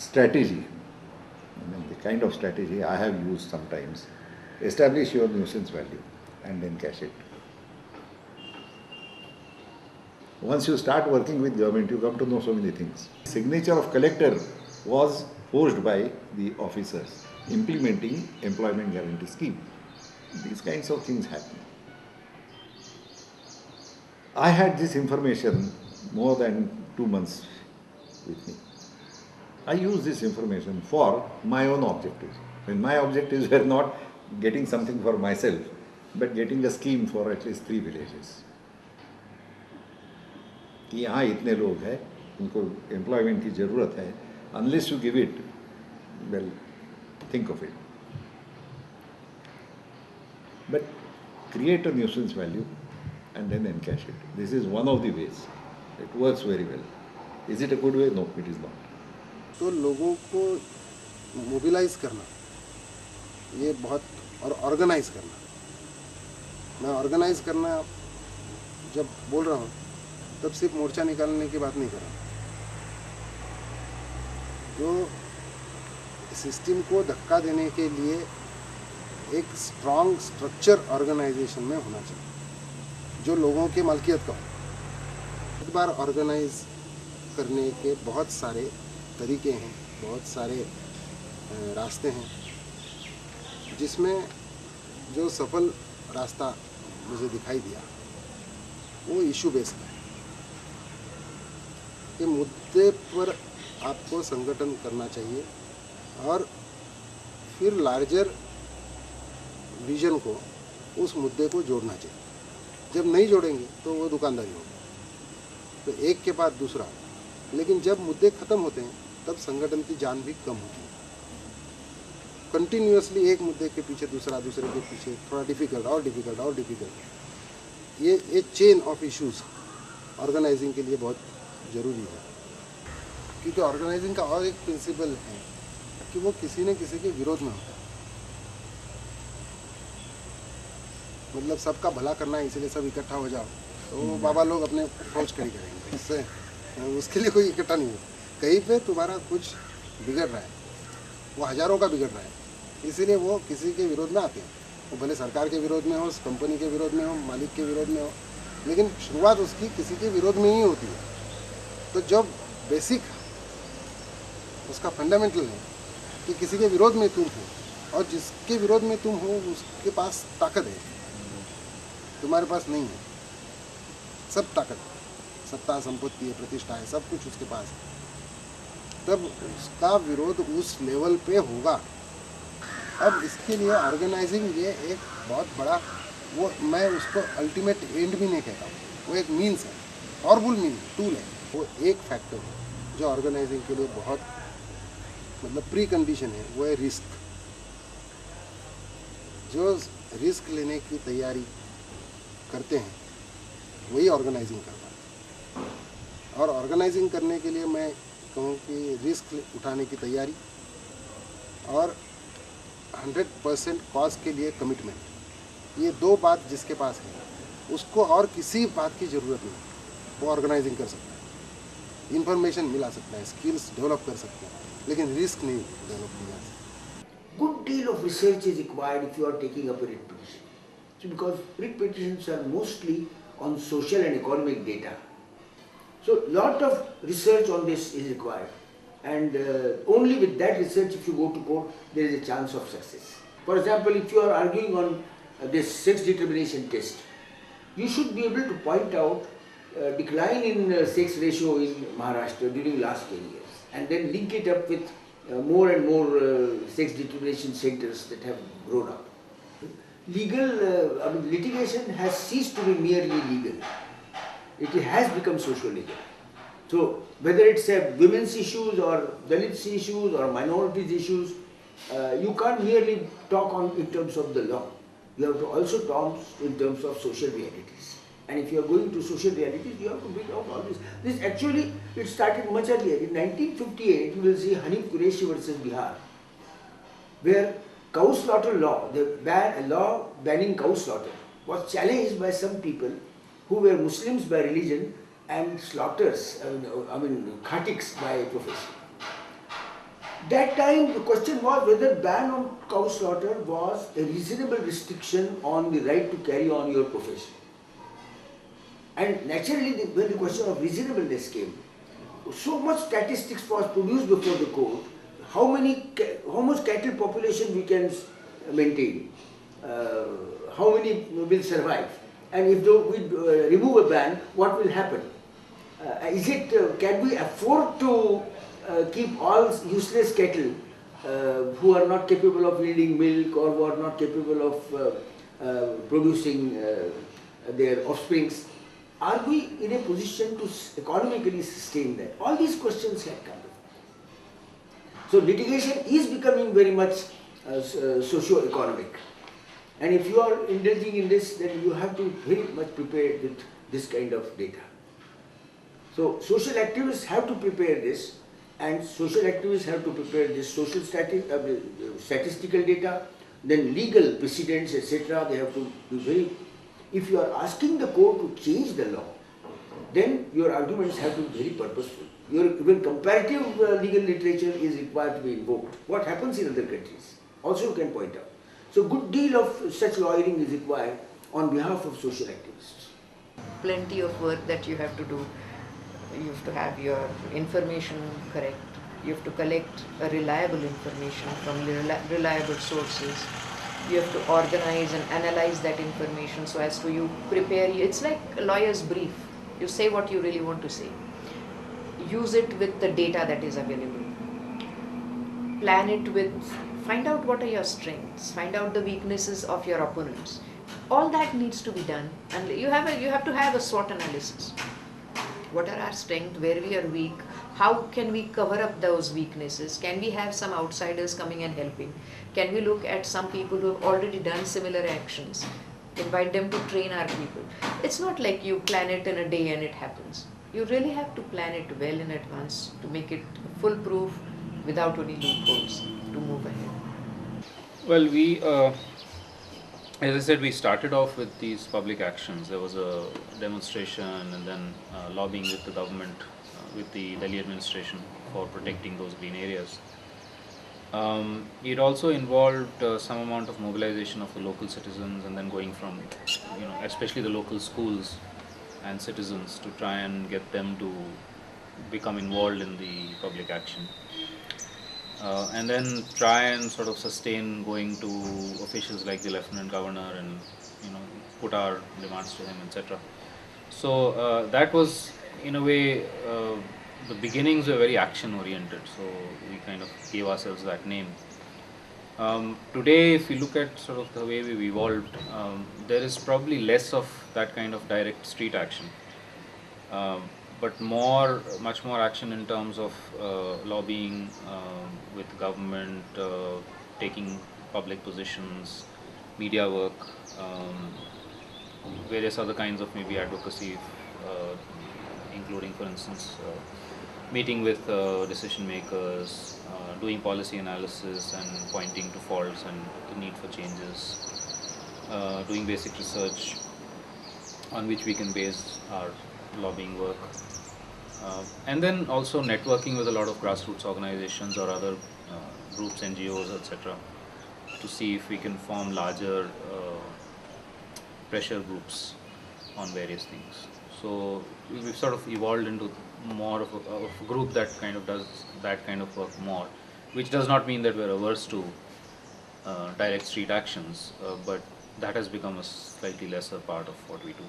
strategy, the kind of strategy I have used sometimes, establish your nuisance value and then cash it. Once you start working with government, you come to know so many things. Signature of collector was forged by the officers implementing employment guarantee scheme. These kinds of things happen. I had this information more than 2 months with me. I use this information for my own objectives. And my objectives were not getting something for myself, but getting a scheme for at least 3 villages. कि यहाँ इतने लोग हैं, उनको employment की ज़रूरत है, unless you give it, well, think of it. But create a nuisance value and then encash it. This is one of the ways. It works very well. Is it a good way? No, it is not. तो लोगों को mobilise करना ये बहुत, और organise करना, मैं organise करना जब बोल रहा हूँ तब सिर्फ मोर्चा निकालने की बात नहीं कर रहा। जो सिस्टम को धक्का देने के लिए एक स्ट्रॉन्ग स्ट्रक्चर ऑर्गेनाइजेशन में होना चाहिए जो लोगों के मालकियत का हो। एक बार ऑर्गेनाइज करने के बहुत सारे तरीके हैं, बहुत सारे रास्ते हैं, जिसमें जो सफल रास्ता मुझे दिखाई दिया वो इशू बेस्ड है कि मुद्दे पर आपको संगठन करना चाहिए और फिर लार्जर विजन को, उस मुद्दे को जोड़ना चाहिए। जब नहीं जोड़ेंगे तो वो दुकानदारी होगी, तो एक के बाद दूसरा। लेकिन जब मुद्दे ख़त्म होते हैं तब संगठन की जान भी कम होती है। कंटिन्यूअसली एक मुद्दे के पीछे दूसरा, दूसरे के पीछे, थोड़ा डिफ़िकल्ट और डिफ़िकल्ट और डिफ़िकल्ट, ये चेन ऑफ इश्यूज ऑर्गेनाइजिंग के लिए बहुत ज़रूरी है। क्योंकि ऑर्गेनाइजिंग का और एक प्रिंसिपल है कि वो किसी न किसी के विरोध में होता है। मतलब सबका भला करना है, इसलिए सब इकट्ठा हो जाओ, तो बाबा लोग अपने फौज खड़ी करेंगे, इससे उसके लिए कोई इकट्ठा नहीं होता। कहीं पे तुम्हारा कुछ बिगड़ रहा है, वो हज़ारों का बिगड़ रहा है, इसीलिए वो किसी के विरोध में आते हैं। वो भले सरकार के विरोध में हो, कंपनी के विरोध में हो, मालिक के विरोध में हो, लेकिन शुरुआत उसकी किसी के विरोध में ही होती है। तो जब बेसिक उसका फंडामेंटल है कि किसी के विरोध में तुम हो, और जिसके विरोध में तुम हो उसके पास ताकत है, तुम्हारे पास नहीं है। सब ताकत, सत्ता, संपत्ति है, प्रतिष्ठा है, सब कुछ उसके पास है। तब उसका विरोध उस लेवल पे होगा। अब इसके लिए ऑर्गेनाइजिंग ये एक बहुत बड़ा, वो मैं उसको अल्टीमेट एंड भी नहीं कहता हूँ, वो एक मीन्स है, पावरफुल मीन्स, टूल है। वो एक फैक्टर है जो ऑर्गेनाइजिंग के लिए बहुत मतलब प्री कंडीशन है, वो है रिस्क। जो रिस्क लेने की तैयारी करते हैं वही ऑर्गेनाइजिंग करता है। और ऑर्गेनाइजिंग करने के लिए मैं कहूँ कि रिस्क उठाने की तैयारी और 100% कॉज के लिए कमिटमेंट, ये दो बात जिसके पास है उसको और किसी बात की ज़रूरत नहीं, वो ऑर्गेनाइजिंग कर सकता है, इंफॉर्मेशन मिला सकता है, स्किल्स डेवलप कर सकता है, लेकिन रिस्क नहीं डेवलप किया जा सकता। Good deal of research is required if you are taking up a writ petition. So because writ petitions are mostly on social and economic data. So lot of research on this is required, and only with that research, if you go to court, there is a chance of success. For example, if you are arguing on this sex determination test, you should be able to point out decline in sex ratio in Maharashtra during last 10 years, and then link it up with more and more sex determination centers that have grown up. Litigation has ceased to be merely legal. It has become socio-legal. So whether it's women's issues or dalits issues or minorities issues, you can't merely talk in terms of the law. You have to also talk in terms of social realities. And if you are going to social realities, you have to bring out all this. This actually, it started much earlier. In 1958, you will see Hanif Qureshi versus Bihar, where cow slaughter law, the law banning cow slaughter, was challenged by some people who were Muslims by religion and slaughters, khatiks by profession. that time the question was whether ban on cow slaughter was a reasonable restriction on the right to carry on your profession. And naturally, when the question of reasonableness came, so much statistics was produced before the court. How much cattle population we can maintain? How many will survive? And if we remove a ban, what will happen? Can we afford to keep all useless cattle who are not capable of yielding milk or who are not capable of producing their offsprings? Are we in a position to economically sustain that? All these questions had come. So litigation is becoming very much socio-economic. And if you are indulging in this, then you have to be very much prepared with this kind of data. So social activists have to prepare this, and social activists have to prepare this social statistical data, then legal precedents, etc. They have to be very. If you are asking the court to change the law, then your arguments have to be very purposeful. Even comparative legal literature is required to be invoked. What happens in other countries also you can point out. So good deal of such lawyering is required on behalf of social activists. Plenty of work that you have to do. You have to have your information correct. You have to collect a reliable information from reliable sources. You have to organize and analyze that information so as to you prepare. It's like a lawyer's brief. You say what you really want to say. Use it with the data that is available. Plan it with, find out what are your strengths, find out the weaknesses of your opponents. All that needs to be done, and you have to have a SWOT analysis. What are our strengths, where we are weak, how can we cover up those weaknesses? Can we have some outsiders coming and helping? Can we look at some people who have already done similar actions, invite them to train our people? It's not like you plan it in a day and it happens. You really have to plan it well in advance to make it foolproof without any loopholes to move ahead. Well, as I said, we started off with these public actions. There was a demonstration and then lobbying with the government, with the Delhi administration for protecting those green areas. It also involved some amount of mobilization of the local citizens and then going from, especially the local schools and citizens to try and get them to become involved in the public action. And then try and sort of sustain going to officials like the Lieutenant Governor and put our demands to him, etc. So that was in a way the beginnings were very action oriented, so we kind of gave ourselves that name. Today, if you look at sort of the way we've evolved, there is probably less of that kind of direct street action, but much more action in terms of lobbying with government, taking public positions, media work, various other kinds of maybe advocacy, including, for instance, meeting with decision makers, doing policy analysis and pointing to faults and the need for changes, doing basic research on which we can base our lobbying work, and then also networking with a lot of grassroots organizations or other groups, NGOs, etc., to see if we can form larger pressure groups on various things. So we've sort of evolved into more of a group that kind of does that kind of work more, which does not mean that we're averse to direct street actions, but that has become a slightly lesser part of what we do.